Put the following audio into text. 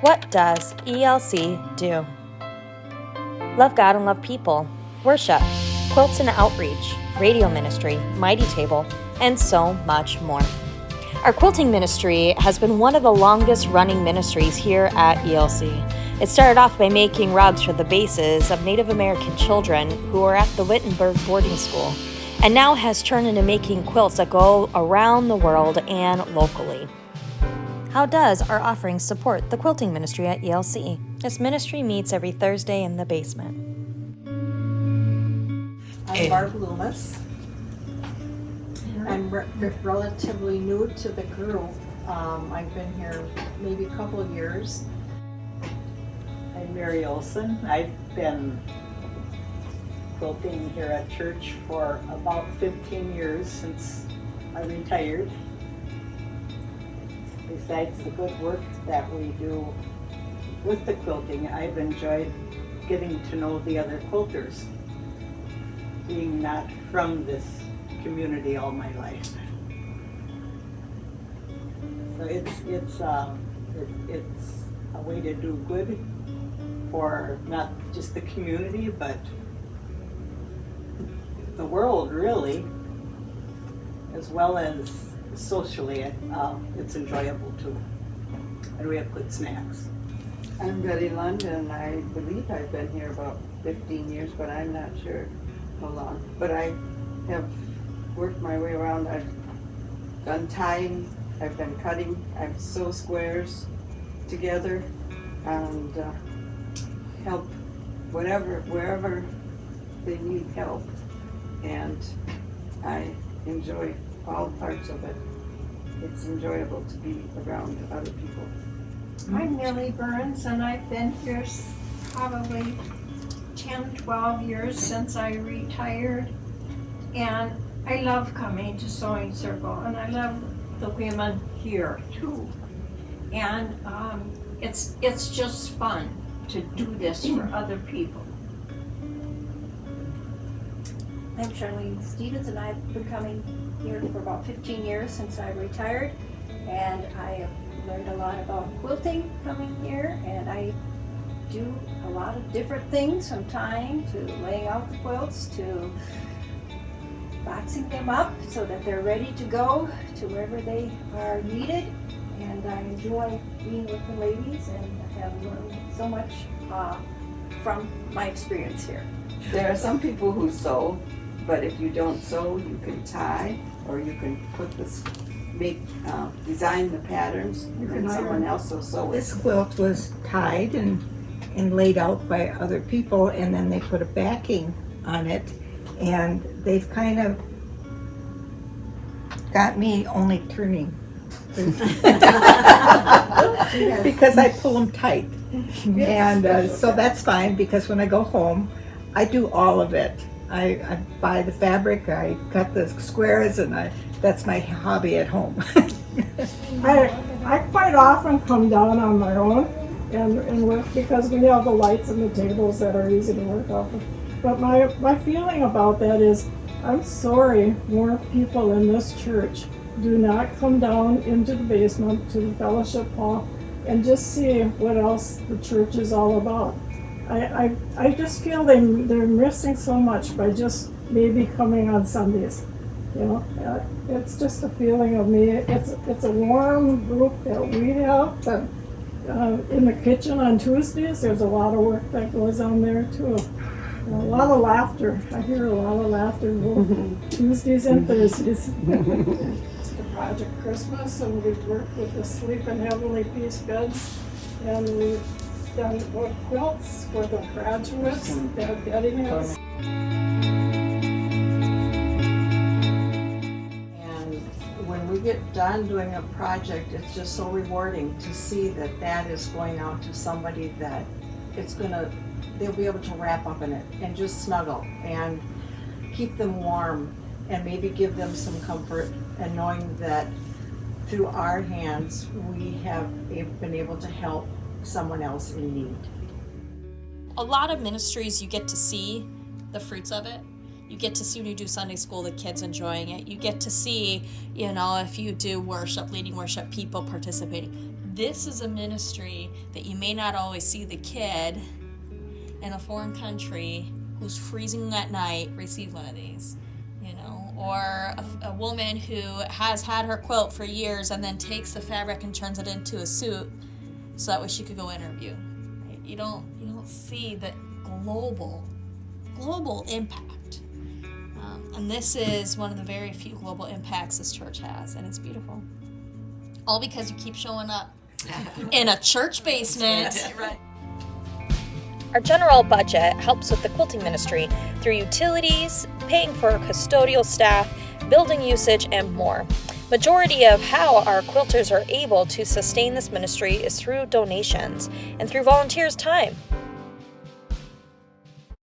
What does ELC do? Love God and love people, worship, quilts and outreach, radio ministry, mighty table, and so much more. Our quilting ministry has been one of the longest running ministries here at ELC. It started off by making rugs for the bases of Native American children who are at the Wittenberg boarding school, and now has turned into making quilts that go around the world and locally. How does our offering support the quilting ministry at ELC? This ministry meets every Thursday in the basement. I'm Barb Loomis. I'm relatively new to the group. I've been here maybe a couple of years. I'm Mary Olson. I've been quilting here at church for about 15 years since I retired. Besides the good work that we do with the quilting, I've enjoyed getting to know the other quilters, being not from this community all my life. So it's a way to do good for not just the community, but the world really, as well as socially. It's enjoyable too. And we have good snacks. I'm Betty London. I believe I've been here about 15 years, but I'm not sure how long. But I have worked my way around. I've done tying, I've done cutting, I've sew squares together and help wherever they need help. And I enjoy all parts of it. It's enjoyable to be around other people. I'm Millie Burns, and I've been here probably 10, 12 years since I retired. And I love coming to Sewing Circle, and I love the women here too. And it's just fun to do this for other people. I'm Charlene Stevens, and I've been coming here for about 15 years since I retired, and I have learned a lot about quilting coming here, and I do a lot of different things, from tying to laying out the quilts to boxing them up so that they're ready to go to wherever they are needed. And I enjoy being with the ladies and have learned so much from my experience here. There are some people who sew, but if you don't sew, you can tie, or you can put this, design the patterns, and someone else will sew it. This quilt was tied and laid out by other people, and then they put a backing on it, and they've kind of got me only turning because I pull them tight. And so that's fine, because when I go home, I do all of it. I buy the fabric, I cut the squares, and that's my hobby at home. I quite often come down on my own and work, because we have the lights and the tables that are easy to work off of. But my feeling about that is, I'm sorry more people in this church do not come down into the basement to the fellowship hall and just see what else the church is all about. I just feel they're missing so much by just maybe coming on Sundays. You know, it's just a feeling of me. It's a warm group that we have. But in the kitchen on Tuesdays, there's a lot of work that goes on there too. A lot of laughter. I hear a lot of laughter both Tuesdays and Thursdays. It's the Project Christmas, and we've worked with the Sleep in Heavenly Peace beds, and we've done quilts for the graduates that Betty has. And when we get done doing a project, it's just so rewarding to see that is going out to somebody that they'll be able to wrap up in it and just snuggle and keep them warm, and maybe give them some comfort, and knowing that through our hands we have been able to help someone else in need. A lot of ministries, you get to see the fruits of it, You get to see when you do Sunday school, the kids enjoying it. You get to see, if you do worship, leading worship, people participating. This is a ministry that you may not always see the kid in a foreign country who's freezing at night receive one of these, or a woman who has had her quilt for years and then takes the fabric and turns it into a suit so that way she could go interview. Right? You don't see the global impact. And this is one of the very few global impacts this church has, and it's beautiful. All because you keep showing up in a church basement. Our general budget helps with the quilting ministry through utilities, paying for custodial staff, building usage, and more. Majority of how our quilters are able to sustain this ministry is through donations and through volunteers' time.